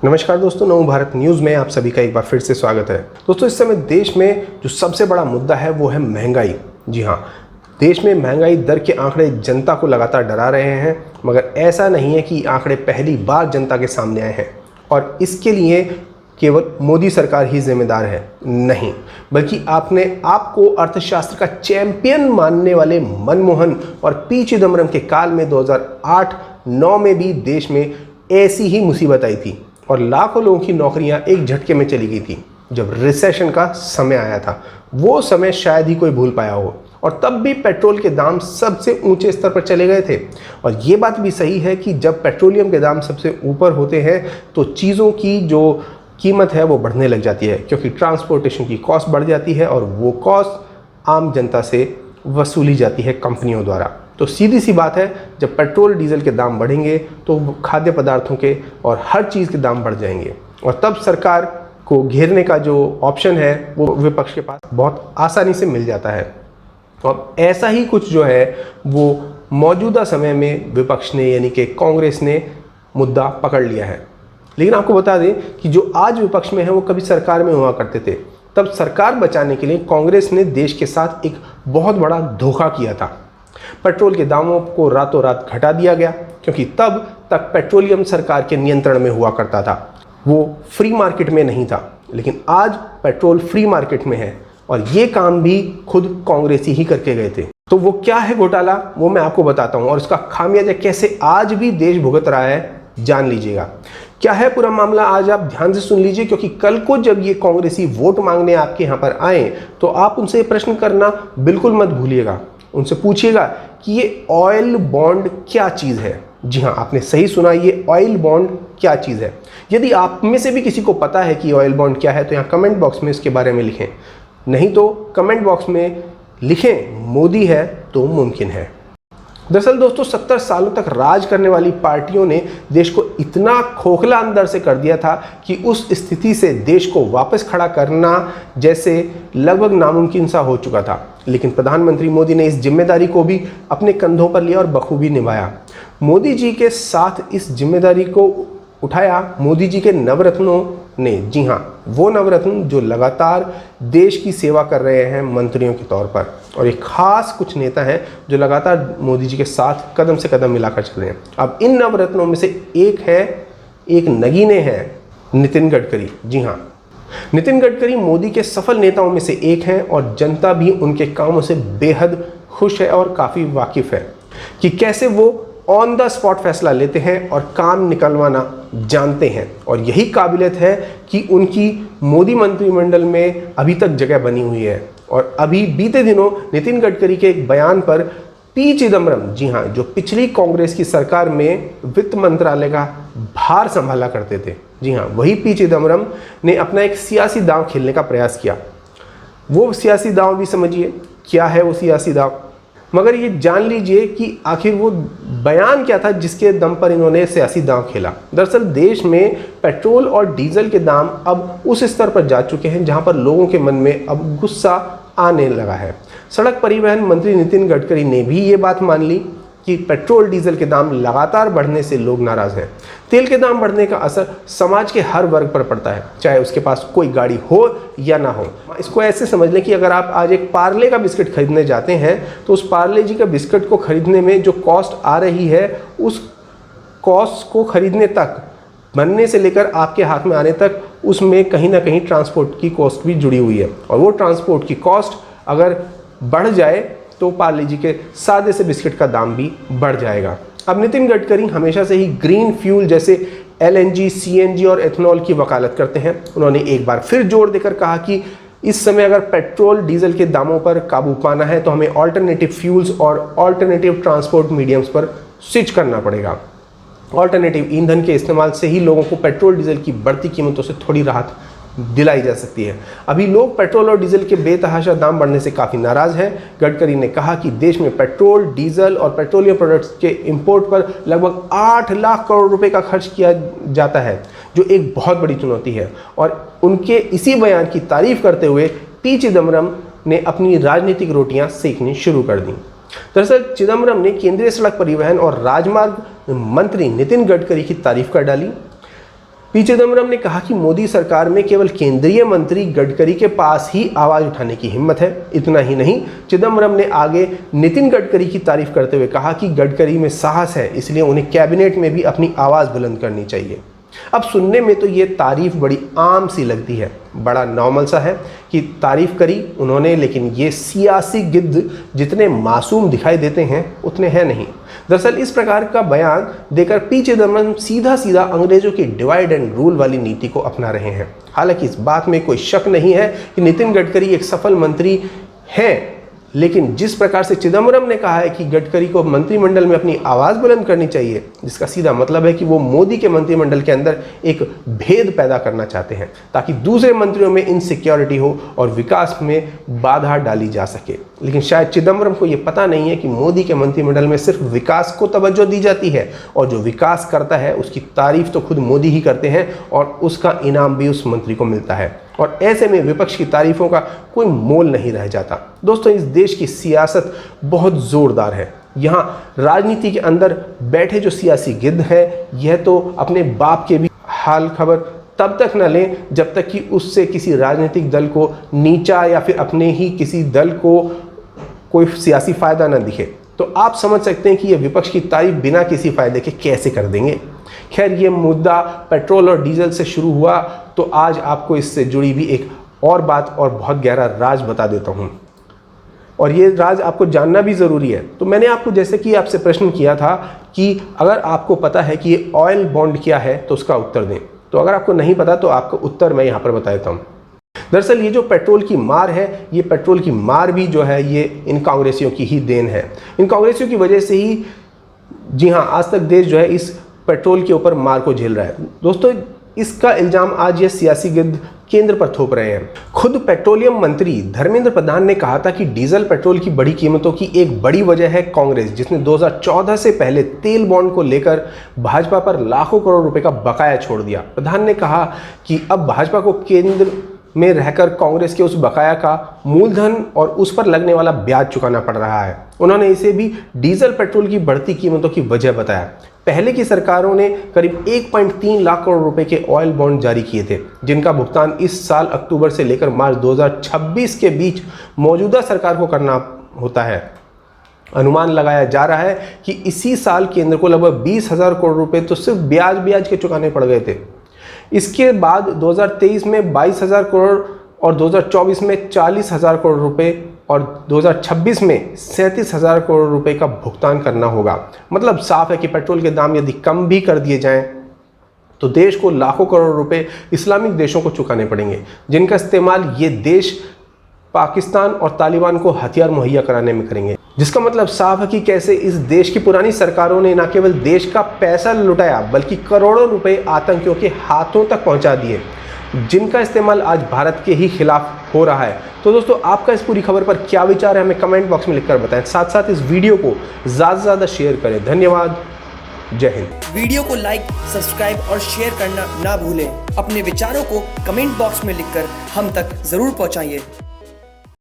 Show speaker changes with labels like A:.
A: नमस्कार दोस्तों, नव भारत न्यूज़ में आप सभी का एक बार फिर से स्वागत है। दोस्तों, इस समय देश में जो सबसे बड़ा मुद्दा है वो है महंगाई। जी हाँ, देश में महंगाई दर के आंकड़े जनता को लगातार डरा रहे हैं, मगर ऐसा नहीं है कि आंकड़े पहली बार जनता के सामने आए हैं और इसके लिए केवल मोदी सरकार ही जिम्मेदार है। नहीं, बल्कि आपको अर्थशास्त्र का चैंपियन मानने वाले मनमोहन और पी चिदम्बरम के काल में 2008-9 में भी देश में ऐसी ही मुसीबत आई थी और लाखों लोगों की नौकरियां एक झटके में चली गई थी। जब रिसेशन का समय आया था, वो समय शायद ही कोई भूल पाया हो, और तब भी पेट्रोल के दाम सबसे ऊंचे स्तर पर चले गए थे। और ये बात भी सही है कि जब पेट्रोलियम के दाम सबसे ऊपर होते हैं तो चीज़ों की जो कीमत है वो बढ़ने लग जाती है, क्योंकि ट्रांसपोर्टेशन की कॉस्ट बढ़ जाती है और वो कॉस्ट आम जनता से वसूली जाती है कंपनियों द्वारा। तो सीधी सी बात है, जब पेट्रोल डीजल के दाम बढ़ेंगे तो खाद्य पदार्थों के और हर चीज़ के दाम बढ़ जाएंगे, और तब सरकार को घेरने का जो ऑप्शन है वो विपक्ष के पास बहुत आसानी से मिल जाता है। और ऐसा ही कुछ जो है वो मौजूदा समय में विपक्ष ने यानी कि कांग्रेस ने मुद्दा पकड़ लिया है। लेकिन आपको बता दें कि जो आज विपक्ष में है वो कभी सरकार में हुआ करते थे। तब सरकार बचाने के लिए कांग्रेस ने देश के साथ एक बहुत बड़ा धोखा किया था। पेट्रोल के दामों को रातों रात घटा दिया गया, क्योंकि तब तक पेट्रोलियम सरकार के नियंत्रण में हुआ करता था, वो फ्री मार्केट में नहीं था। लेकिन आज पेट्रोल फ्री मार्केट में है और ये काम भी खुद कांग्रेसी ही करके गए थे। तो वो क्या है घोटाला, वो मैं आपको बताता हूँ, और इसका खामियाजा कैसे आज भी देश भुगत रहा है, जान लीजिएगा। क्या है पूरा मामला, आज आप ध्यान से सुन लीजिए, क्योंकि कल को जब ये कांग्रेसी वोट मांगने आपके यहाँ पर आए तो आप उनसे प्रश्न करना बिल्कुल मत भूलिएगा। उनसे पूछिएगा कि ये ऑयल बॉन्ड क्या चीज़ है। जी हाँ, आपने सही सुना, ये ऑयल बॉन्ड क्या चीज़ है। यदि आप में से भी किसी को पता है कि ऑयल बॉन्ड क्या है तो यहाँ कमेंट बॉक्स में इसके बारे में लिखें, नहीं तो कमेंट बॉक्स में लिखें मोदी है तो मुमकिन है। दरअसल दोस्तों, 70 सालों तक राज करने वाली पार्टियों ने देश को इतना खोखला अंदर से कर दिया था कि उस स्थिति से देश को वापस खड़ा करना जैसे लगभग नामुमकिन सा हो चुका था। लेकिन प्रधानमंत्री मोदी ने इस जिम्मेदारी को भी अपने कंधों पर लिया और बखूबी निभाया। मोदी जी के साथ इस जिम्मेदारी को उठाया मोदी जी के नवरत्नों ने। जी हाँ, वो नवरत्न जो लगातार देश की सेवा कर रहे हैं मंत्रियों के तौर पर, और एक खास कुछ नेता हैं जो लगातार मोदी जी के साथ कदम से कदम मिलाकर चल रहे हैं। अब इन नवरत्नों में से एक नगीने हैं, नितिन गडकरी। जी हाँ, नितिन गडकरी मोदी के सफल नेताओं में से एक हैं और जनता भी उनके कामों से बेहद खुश है और काफ़ी वाकिफ़ है कि कैसे वो ऑन द स्पॉट फैसला लेते हैं और काम निकलवाना जानते हैं। और यही काबिलियत है कि उनकी मोदी मंत्रिमंडल में अभी तक जगह बनी हुई है। और अभी बीते दिनों नितिन गडकरी के एक बयान पर पी चिदम्बरम, जी हाँ, जो पिछली कांग्रेस की सरकार में वित्त मंत्रालय का भार संभाला करते थे, जी हाँ, वही पी चिदम्बरम ने अपना एक सियासी दांव खेलने का प्रयास किया। वो सियासी दांव भी समझिए क्या है वो सियासी दांव, मगर ये जान लीजिए कि आखिर वो बयान क्या था जिसके दम पर इन्होंने सियासी दांव खेला। दरअसल देश में पेट्रोल और डीजल के दाम अब उस स्तर पर जा चुके हैं जहां पर लोगों के मन में अब गुस्सा आने लगा है। सड़क परिवहन मंत्री नितिन गडकरी ने भी ये बात मान ली कि पेट्रोल डीजल के दाम लगातार बढ़ने से लोग नाराज हैं। तेल के दाम बढ़ने का असर समाज के हर वर्ग पर पड़ता है, चाहे उसके पास कोई गाड़ी हो या ना हो। इसको ऐसे समझ लें कि अगर आप आज एक पार्ले का बिस्किट खरीदने जाते हैं तो उस पार्ले जी का बिस्किट को खरीदने में जो कॉस्ट आ रही है, उस कॉस्ट को खरीदने तक, बनने से लेकर आपके हाथ में आने तक, उसमें कहीं ना कहीं ट्रांसपोर्ट की कॉस्ट भी जुड़ी हुई है। और वो ट्रांसपोर्ट की कॉस्ट अगर बढ़ जाए तो पार्ले जी के सादे से बिस्किट का दाम भी बढ़ जाएगा। अब नितिन गडकरी हमेशा से ही ग्रीन फ्यूल जैसे LNG, CNG और एथनॉल की वकालत करते हैं। उन्होंने एक बार फिर जोर देकर कहा कि इस समय अगर पेट्रोल डीजल के दामों पर काबू पाना है तो हमें ऑल्टरनेटिव फ्यूल्स और ऑल्टरनेटिव ट्रांसपोर्ट मीडियम्स पर स्विच करना पड़ेगा। ऑल्टरनेटिव ईंधन के इस्तेमाल से ही लोगों को पेट्रोल डीजल की बढ़ती कीमतों से थोड़ी राहत दिलाई जा सकती है। अभी लोग पेट्रोल और डीजल के बेतहाशा दाम बढ़ने से काफ़ी नाराज़ हैं। गडकरी ने कहा कि देश में पेट्रोल, डीजल और पेट्रोलियम प्रोडक्ट्स के इंपोर्ट पर लगभग 8 लाख करोड़ रुपए का खर्च किया जाता है, जो एक बहुत बड़ी चुनौती है। और उनके इसी बयान की तारीफ करते हुए पी चिदम्बरम ने अपनी राजनीतिक रोटियां सेकनी शुरू कर दी। दरअसल चिदम्बरम ने केंद्रीय सड़क परिवहन और राजमार्ग मंत्री नितिन गडकरी की तारीफ कर डाली। पी चिदम्बरम ने कहा कि मोदी सरकार में केवल केंद्रीय मंत्री गडकरी के पास ही आवाज उठाने की हिम्मत है। इतना ही नहीं, चिदम्बरम ने आगे नितिन गडकरी की तारीफ करते हुए कहा कि गडकरी में साहस है, इसलिए उन्हें कैबिनेट में भी अपनी आवाज बुलंद करनी चाहिए। अब सुनने में तो ये तारीफ बड़ी आम सी लगती है, बड़ा नॉर्मल सा है कि तारीफ करी उन्होंने, लेकिन ये सियासी गिद्ध जितने मासूम दिखाई देते हैं उतने हैं नहीं। दरअसल इस प्रकार का बयान देकर पी चिदम्बरम सीधा सीधा अंग्रेजों की डिवाइड एंड रूल वाली नीति को अपना रहे हैं। हालांकि इस बात में कोई शक नहीं है कि नितिन गडकरी एक सफल मंत्री हैं, लेकिन जिस प्रकार से चिदम्बरम ने कहा है कि गडकरी को मंत्रिमंडल में अपनी आवाज़ बुलंद करनी चाहिए, जिसका सीधा मतलब है कि वो मोदी के मंत्रिमंडल के अंदर एक भेद पैदा करना चाहते हैं ताकि दूसरे मंत्रियों में इनसिक्योरिटी हो और विकास में बाधा डाली जा सके। लेकिन शायद चिदम्बरम को ये पता नहीं है कि मोदी के मंत्रिमंडल में सिर्फ विकास को तवज्जो दी जाती है और जो विकास करता है उसकी तारीफ तो खुद मोदी ही करते हैं और उसका इनाम भी उस मंत्री को मिलता है। और ऐसे में विपक्ष की तारीफों का कोई मोल नहीं रह जाता। दोस्तों, इस देश की सियासत बहुत ज़ोरदार है। यहाँ राजनीति के अंदर बैठे जो सियासी गिद्ध हैं, यह तो अपने बाप के भी हाल खबर तब तक न लें जब तक कि उससे किसी राजनीतिक दल को नीचा या फिर अपने ही किसी दल को कोई सियासी फ़ायदा न दिखे। तो आप समझ सकते हैं कि ये विपक्ष की तारीफ बिना किसी फ़ायदे के कैसे कर देंगे। खैर, ये मुद्दा पेट्रोल और डीजल से शुरू हुआ, तो आज आपको इससे जुड़ी भी एक और बात और बहुत गहरा राज बता देता हूँ, और ये राज आपको जानना भी ज़रूरी है। तो मैंने आपको जैसे कि आपसे प्रश्न किया था कि अगर आपको पता है कि ये ऑयल बॉन्ड क्या है तो उसका उत्तर दें। तो अगर आपको नहीं पता तो आपका उत्तर मैं यहाँ पर बता देता हूँ। दरअसल ये जो पेट्रोल की मार है, ये पेट्रोल की मार भी जो है ये इन कांग्रेसियों की ही देन है। इन कांग्रेसियों की वजह से ही, जी हाँ, आज तक देश जो है इस पेट्रोल के ऊपर मार को झेल रहा है। दोस्तों, इसका इल्ज़ाम आज ये सियासी गिद्ध केंद्र पर थोप रहे हैं। खुद पेट्रोलियम मंत्री धर्मेंद्र प्रधान ने कहा था कि डीजल पेट्रोल की बढ़ी कीमतों की एक बड़ी वजह है कांग्रेस, जिसने 2014 से पहले तेल बॉन्ड को लेकर भाजपा पर लाखों करोड़ रुपए का बकाया छोड़ दिया। प्रधान ने कहा कि अब भाजपा को केंद्र में रहकर कांग्रेस के उस बकाया का मूलधन और उस पर लगने वाला ब्याज चुकाना पड़ रहा है। उन्होंने इसे भी डीजल पेट्रोल की बढ़ती कीमतों की वजह बताया। पहले की सरकारों ने करीब 1.3 लाख करोड़ रुपए के ऑयल बॉन्ड जारी किए थे, जिनका भुगतान इस साल अक्टूबर से लेकर मार्च 2026 के बीच मौजूदा सरकार को करना होता है। अनुमान लगाया जा रहा है कि इसी साल केंद्र को लगभग 20,000 करोड़ रुपए तो सिर्फ ब्याज के चुकाने पड़ गए थे। इसके बाद 2023 में 22,000 करोड़ और 2024 में 40,000 करोड़ रुपए और 2026 में 37,000 करोड़ रुपए का भुगतान करना होगा। मतलब साफ है कि पेट्रोल के दाम यदि कम भी कर दिए जाएं तो देश को लाखों करोड़ रुपए इस्लामिक देशों को चुकाने पड़ेंगे, जिनका इस्तेमाल ये देश पाकिस्तान और तालिबान को हथियार मुहैया कराने में करेंगे। जिसका मतलब साफ है कि कैसे इस देश की पुरानी सरकारों ने न केवल देश का पैसा लुटाया बल्कि करोड़ों रुपए आतंकियों के हाथों तक पहुंचा दिए, जिनका इस्तेमाल आज भारत के ही खिलाफ हो रहा है। तो दोस्तों, आपका इस पूरी खबर पर क्या विचार है हमें कमेंट बॉक्स में लिखकर बताएं। साथ साथ इस वीडियो को ज़्यादा से ज़्यादा शेयर करें। धन्यवाद। जय हिंद।
B: वीडियो को लाइक, सब्सक्राइब और शेयर करना ना भूलें। अपने विचारों को कमेंट बॉक्स में लिखकर हम तक जरूर पहुंचाइए।